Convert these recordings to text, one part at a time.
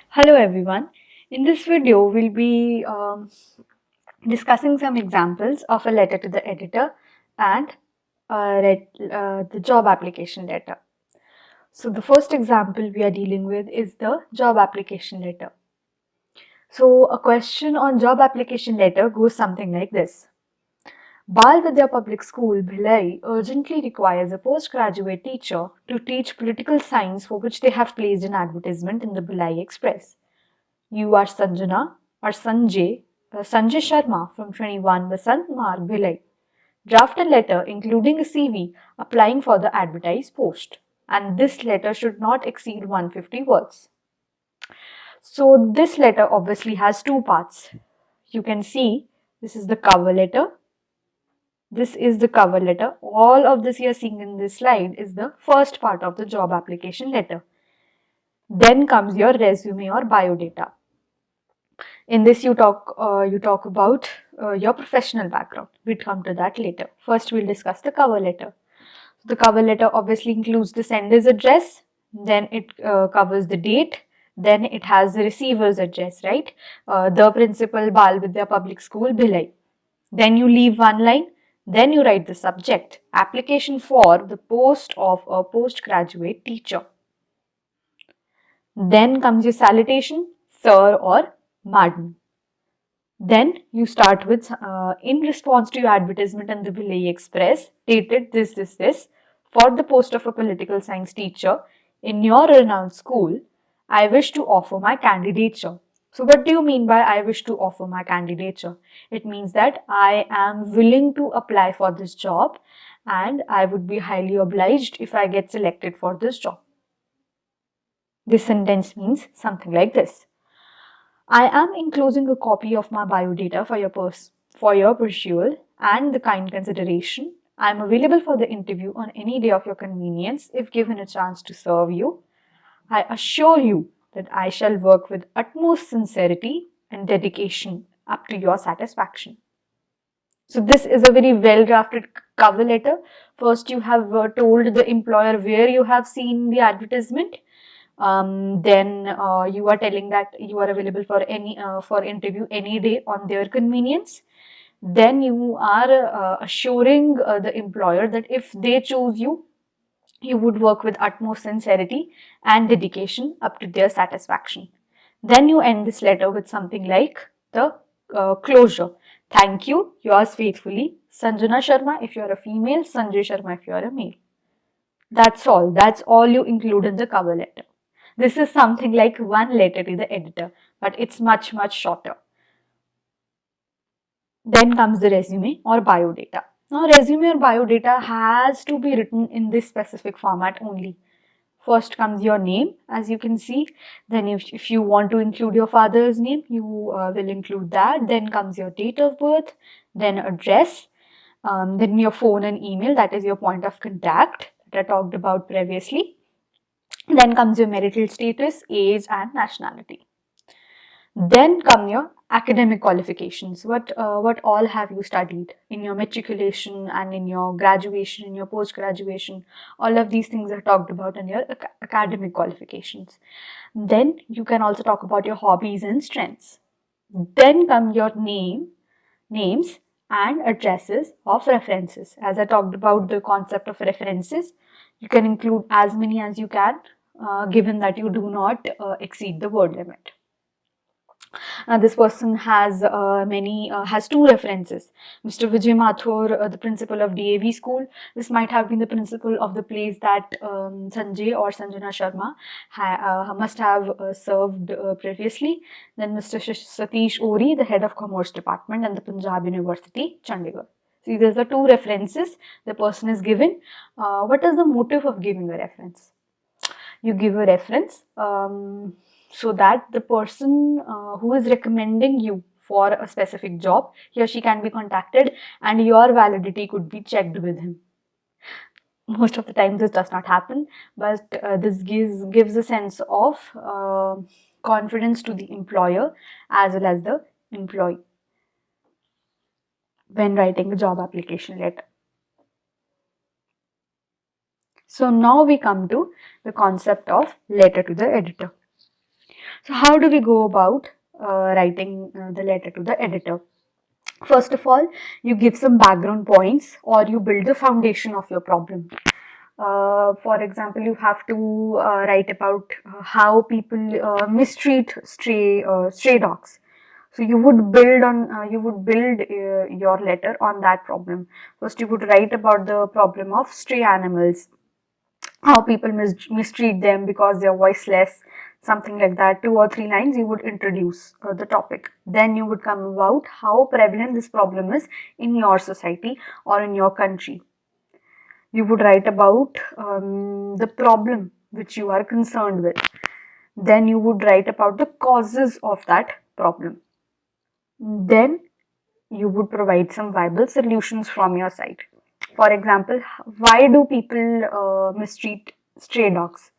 Hello everyone. In this video, we'll be discussing some examples of a letter to the editor and the job application letter. So the first example we are dealing with is the job application letter. So a question on job application letter goes something like this. Bal Vidya Public School, Bhilai urgently requires a postgraduate teacher to teach political science for which they have placed an advertisement in the Bhilai Express. You are Sanjana or Sanjay Sharma from 21 Vasant Marg, Bhilai. Draft a letter including a CV applying for the advertised post. And this letter should not exceed 150 words. So this letter obviously has two parts. You can see this is the cover letter. This is the cover letter. All of this you are seeing in this slide is the first part of the job application letter. Then comes your resume or biodata. In this, you talk about your professional background. We'll come to that later. First, we'll discuss the cover letter. The cover letter obviously includes the sender's address, then it covers the date, then it has the receiver's address, right? The principal, Bal Vidya Public School, Bhilai. Then you leave one line, then you write the subject, application for the post of a postgraduate teacher. Then comes your salutation, sir or madam. Then you start with, in response to your advertisement in the Bhilai Express, dated this, for the post of a political science teacher in your renowned school, I wish to offer my candidature. So what do you mean by I wish to offer my candidature? It means that I am willing to apply for this job and I would be highly obliged if I get selected for this job. This sentence means something like this. I am enclosing a copy of my biodata for your perusal and the kind consideration. I am available for the interview on any day of your convenience if given a chance to serve you. I assure you that I shall work with utmost sincerity and dedication up to your satisfaction. So this is a very well drafted cover letter. First, you have told the employer where you have seen the advertisement. Then you are telling that you are available for interview any day on their convenience. Then you are assuring the employer that if they choose you, you would work with utmost sincerity and dedication up to their satisfaction. Then you end this letter with something like the closure. Thank you, yours faithfully, Sanjana Sharma if you are a female, Sanjay Sharma if you are a male. That's all. That's all you include in the cover letter. This is something like one letter to the editor, but it's much, much shorter. Then comes the resume or biodata. Now, resume or biodata has to be written in this specific format only. First comes your name, as you can see. Then if you want to include your father's name, you will include that. Then comes your date of birth, then address, then your phone and email, that is your point of contact that I talked about previously. Then comes your marital status, age and nationality. Then come your academic qualifications. What all have you studied in your matriculation and in your graduation, in your post-graduation? All of these things are talked about in your academic qualifications. Then you can also talk about your hobbies and strengths. Then come your names and addresses of references. As I talked about the concept of references, you can include as many as you can, given that you do not exceed the word limit. This person has has two references. Mr. Vijay Mathur, the principal of DAV school. This might have been the principal of the place that Sanjay or Sanjana Sharma must have served previously. Then Mr. Satish Ori, the head of commerce department and the Punjab University, Chandigarh. See, there's the two references the person is given. What is the motive of giving a reference? You give a reference so that the person who is recommending you for a specific job, he or she can be contacted and your validity could be checked with him. Most of the time this does not happen, but this gives a sense of confidence to the employer as well as the employee when writing a job application letter. So now we come to the concept of letter to the editor. So how do we go about writing the letter to the editor? First of all, you give some background points or you build the foundation of your problem. For example, you have to write about how people mistreat stray dogs. So you would build your letter on that problem. First, you would write about the problem of stray animals, how people mistreat them because they're voiceless, something like that. 2 or 3 lines you would introduce the topic. Then you would come about how prevalent this problem is in your society or in your country. You would write about the problem which you are concerned with. Then you would write about the causes of that problem. Then you would provide some viable solutions from your side. For example, why do people mistreat stray dogs?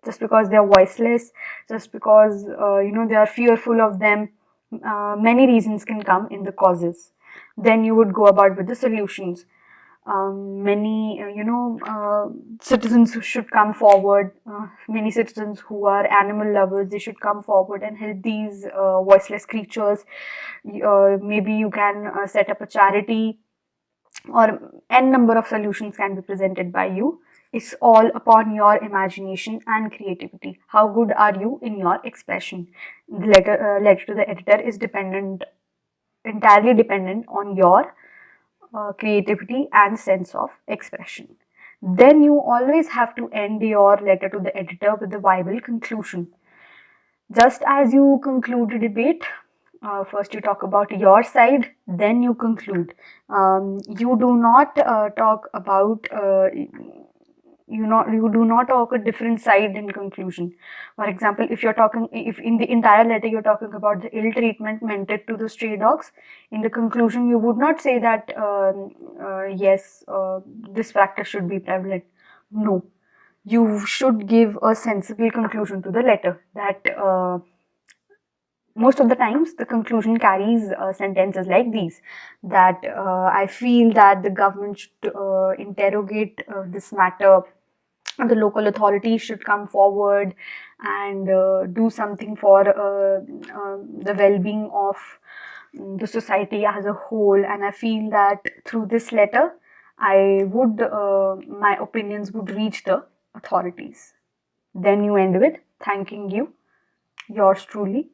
Just because they are voiceless, just because they are fearful of them. Many reasons can come in the causes. Then you would go about with the solutions. Many citizens who should come forward, many citizens who are animal lovers, they should come forward and help these voiceless creatures. Maybe you can set up a charity, or n number of solutions can be presented by you. It's all upon your imagination and creativity. How good are you in your expression? The letter to the editor is entirely dependent on your creativity and sense of expression. Then you always have to end your letter to the editor with a viable conclusion. Just as you conclude a debate, first you talk about your side, then you conclude. You do not talk about you do not talk a different side in conclusion. For example, if in the entire letter you're talking about the ill treatment meant to the stray dogs, in the conclusion you would not say that yes, this practice should be prevalent. No, you should give a sensible conclusion to the letter. That most of the times the conclusion carries sentences like these, that I feel that the government should interrogate this matter, the local authorities should come forward and do something for the well-being of the society as a whole. And I feel that through this letter my opinions would reach the authorities. Then you end with thanking you, yours truly,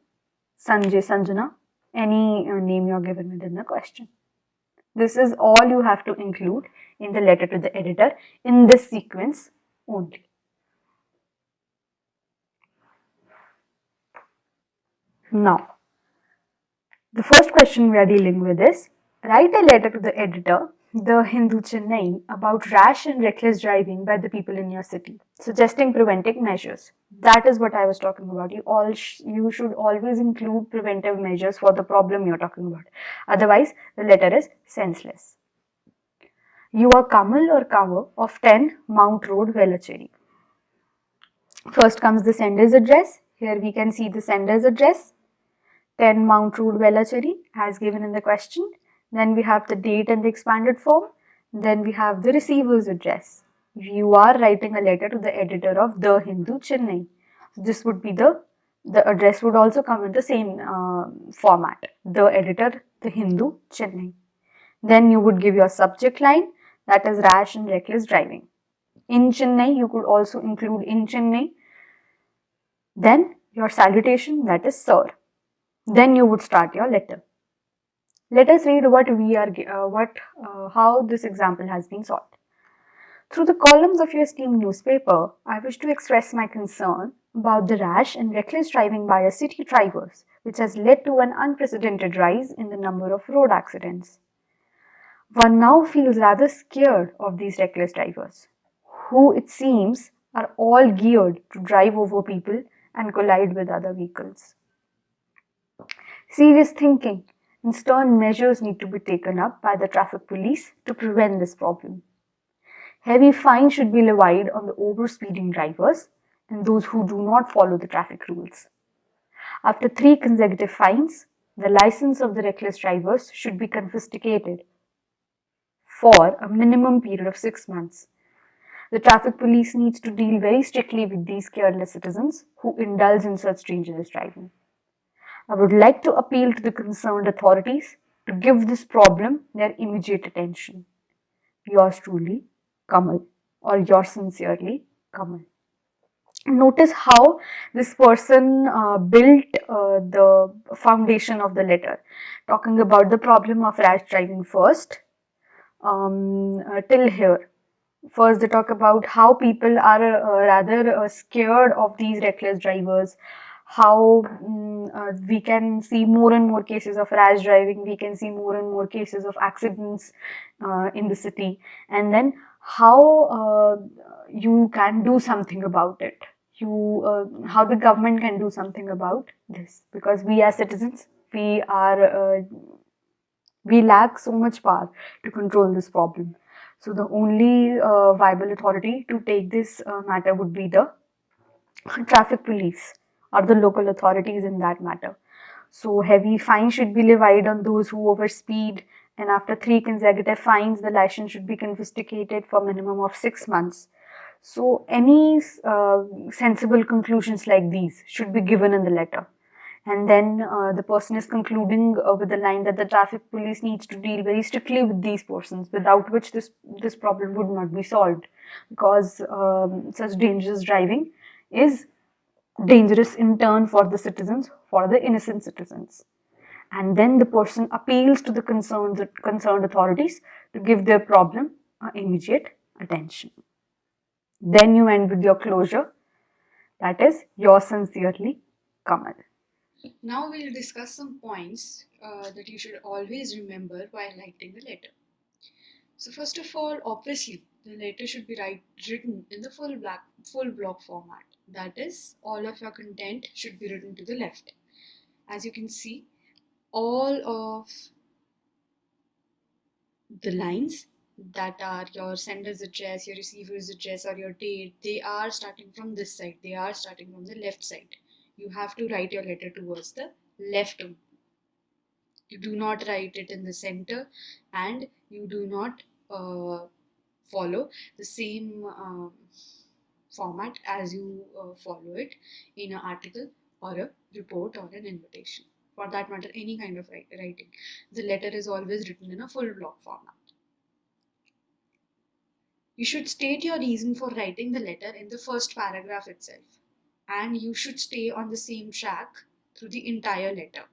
Sanjay, Sanjana, any name you're given within the question. This is all you have to include in the letter to the editor in this sequence only. Now, the first question we are dealing with is, write a letter to the editor, the Hindu Chennai, about rash and reckless driving by the people in your city, suggesting preventive measures. That is what I was talking about. You should always include preventive measures for the problem you're talking about. Otherwise, the letter is senseless. You are Kamal or Kaur of 10 Mount Road, Velachery. First comes the sender's address. Here we can see the sender's address, 10 Mount Road, Velachery, as given in the question. Then we have the date and the expanded form. Then we have the receiver's address. You are writing a letter to the editor of The Hindu, Chennai. So this would be the address would also come in the same format. The editor, The Hindu, Chennai. Then you would give your subject line, that is rash and reckless driving. In Chennai, you could also include in Chennai. Then your salutation, that is sir. Then you would start your letter. Let us read how this example has been solved. Through the columns of your esteemed newspaper, I wish to express my concern about the rash and reckless driving by our city drivers, which has led to an unprecedented rise in the number of road accidents. One now feels rather scared of these reckless drivers, who it seems are all geared to drive over people and collide with other vehicles. Serious thinking and stern measures need to be taken up by the traffic police to prevent this problem. Heavy fines should be levied on the overspeeding drivers and those who do not follow the traffic rules. After 3 consecutive fines, the license of the reckless drivers should be confiscated for a minimum period of 6 months. The traffic police needs to deal very strictly with these careless citizens who indulge in such dangerous driving. I would like to appeal to the concerned authorities to give this problem their immediate attention. Yours truly, Kamal, or yours sincerely, Kamal. Notice how this person built the foundation of the letter, talking about the problem of rash driving first, till here. First, they talk about how people are rather scared of these reckless drivers, how we can see more and more cases of rash driving, we can see more and more cases of accidents in the city, and then how you can do something about it. How the government can do something about this, because we as citizens, we lack so much power to control this problem. So the only viable authority to take this matter would be the traffic police or the local authorities in that matter. So heavy fines should be levied on those who overspeed, and after 3 consecutive fines, the license should be confiscated for a minimum of 6 months. So any sensible conclusions like these should be given in the letter. And then the person is concluding with the line that the traffic police needs to deal very strictly with these persons, without which this problem would not be solved, because such dangerous driving is dangerous in turn for the citizens, for the innocent citizens. And then the person appeals to the concerned authorities to give their problem immediate attention. Then you end with your closure, that is, yours sincerely, Kamal. Now we'll discuss some points that you should always remember while writing the letter. So first of all, obviously, the letter should be written in the full block format. That is, all of your content should be written to the left. As you can see, all of the lines that are your sender's address, your receiver's address, or your date, they are starting from this side. They are starting from the left side. You have to write your letter towards the left. You do not write it in the center, and you do not follow the same format as you follow it in an article or a report or an invitation. For that matter, any kind of writing. The letter is always written in a full block format. You should state your reason for writing the letter in the first paragraph itself, and you should stay on the same track through the entire letter.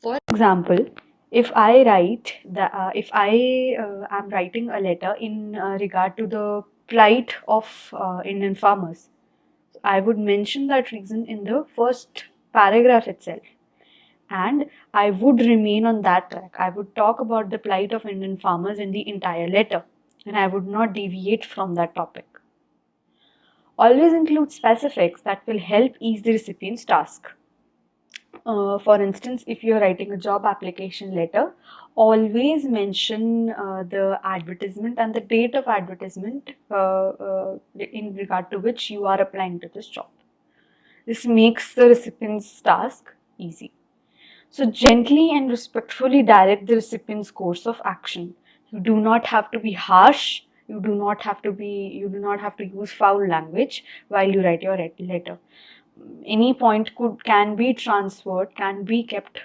For example, if I am writing a letter in regard to the plight of Indian farmers, I would mention that reason in the first paragraph itself, and I would remain on that track. I would talk about the plight of Indian farmers in the entire letter, and I would not deviate from that topic. Always include specifics that will help ease the recipient's task. For instance, if you're writing a job application letter, always mention the advertisement and the date of advertisement in regard to which you are applying to this job. This makes the recipient's task easy. So gently and respectfully direct the recipient's course of action. You do not have to be harsh. You do not have to use foul language while you write your letter. Any point can be transferred, can be kept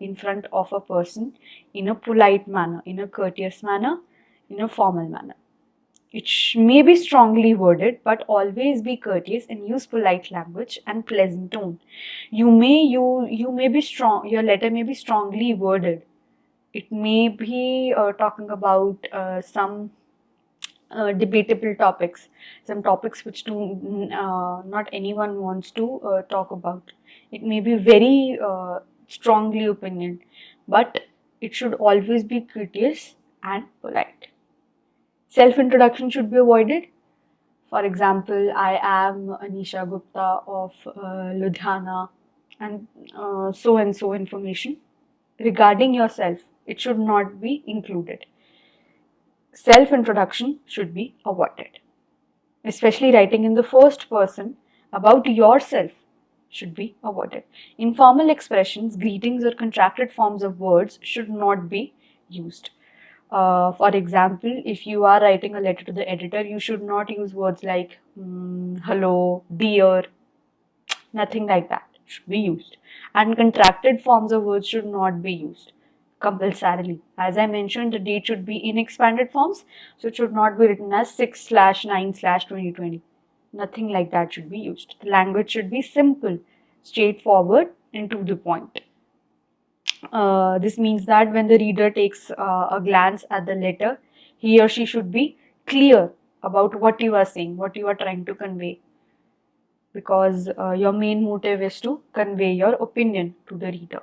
in front of a person in a polite manner, in a courteous manner, in a formal manner. It may be strongly worded, but always be courteous and use polite language and pleasant tone. You may be strong. Your letter may be strongly worded. It may be talking about some debatable topics, some topics which not anyone wants to talk about. It may be very strongly opinion, but it should always be courteous and polite. Self-introduction should be avoided. For example, I am Anisha Gupta of Ludhiana, and so information regarding yourself. It should not be included. Self-introduction should be avoided. Especially writing in the first person about yourself should be avoided. Informal expressions, greetings, or contracted forms of words should not be used. For example, if you are writing a letter to the editor, you should not use words like hello, dear, nothing like that should be used. And contracted forms of words should not be used compulsorily. As I mentioned, the date should be in expanded forms, so it should not be written as 6/9/2020. Nothing like that should be used. The language should be simple, straightforward, and to the point. This means that when the reader takes a glance at the letter, he or she should be clear about what you are saying, what you are trying to convey, because your main motive is to convey your opinion to the reader.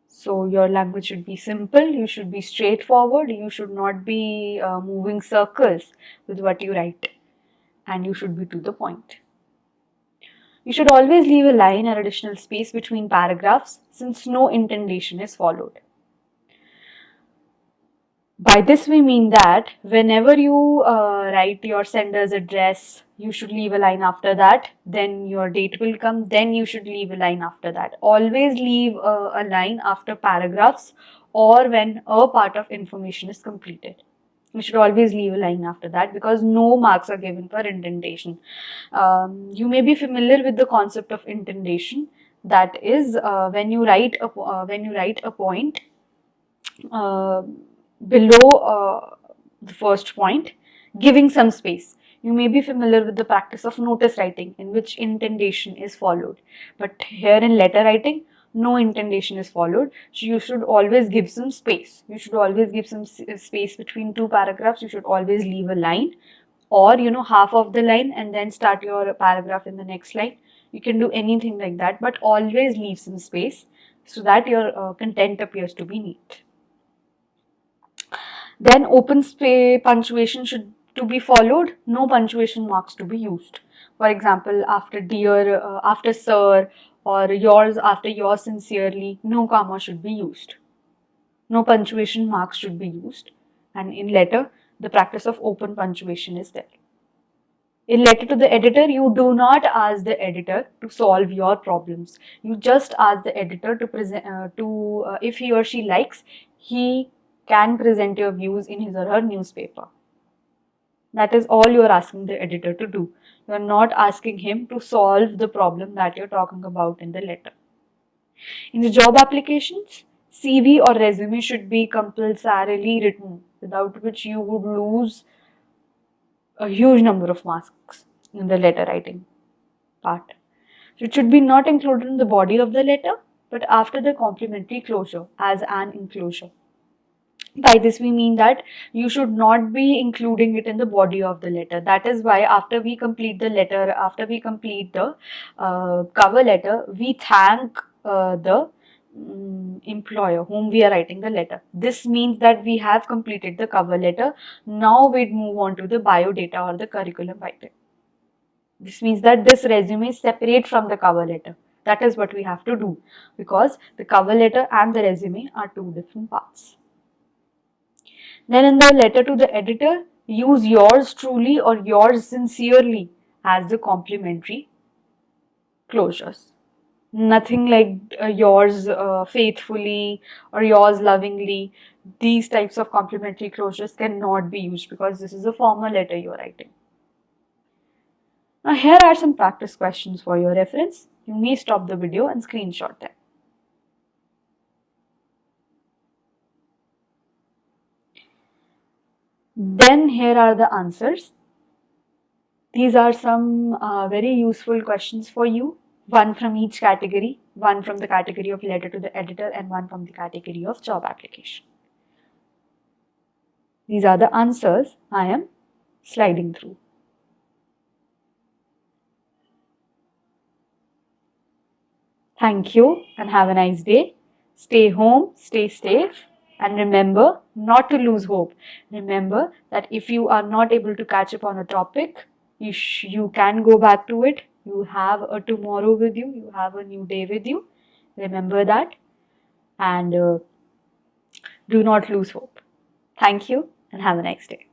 So your language should be simple, you should be straightforward, you should not be moving circles with what you write, and you should be to the point. You should always leave a line or additional space between paragraphs since no indentation is followed. By this we mean that whenever you write your sender's address, you should leave a line after that, then your date will come, then you should leave a line after that. Always leave a line after paragraphs or when a part of information is completed. You should always leave a line after that because no marks are given for indentation. You may be familiar with the concept of indentation. That is when you write a point uh, below the first point, giving some space. You may be familiar with the practice of notice writing in which indentation is followed. But here in letter writing, no indentation is followed. So you should always give some space. You should always give some space between two paragraphs. You should always leave a line or half of the line and then start your paragraph in the next line. You can do anything like that, but always leave some space so that your content appears to be neat. Then open space punctuation should to be followed, no punctuation marks to be used. For example, after dear, after sir, or yours after yours sincerely, no comma should be used. No punctuation marks should be used. And in letter, the practice of open punctuation is there. In letter to the editor, you do not ask the editor to solve your problems. You just ask the editor to present, if he or she likes, he can present your views in his or her newspaper. That is all you are asking the editor to do. You are not asking him to solve the problem that you're talking about in the letter. In the job applications, CV or resume should be compulsorily written, without which you would lose a huge number of marks in the letter writing part. So it should be not included in the body of the letter, but after the complimentary closure as an enclosure. By this we mean that you should not be including it in the body of the letter. That is why after we complete the letter, after we complete the cover letter, we thank the employer whom we are writing the letter. This means that we have completed the cover letter. Now we move on to the bio data or the curriculum writing. This means that this resume is separate from the cover letter. That is what we have to do because the cover letter and the resume are two different parts. Then in the letter to the editor, use yours truly or yours sincerely as the complimentary closures. Nothing like yours faithfully or yours lovingly. These types of complimentary closures cannot be used because this is a formal letter you are writing. Now here are some practice questions for your reference. You may stop the video and screenshot them. Then here are the answers. These are some very useful questions for you. One from each category, one from the category of letter to the editor and one from the category of job application. These are the answers I am sliding through. Thank you and have a nice day. Stay home, stay safe, and remember not to lose hope. Remember that if you are not able to catch up on a topic, you can go back to it. You have a tomorrow with you. You have a new day with you. Remember that and do not lose hope. Thank you and have a nice day.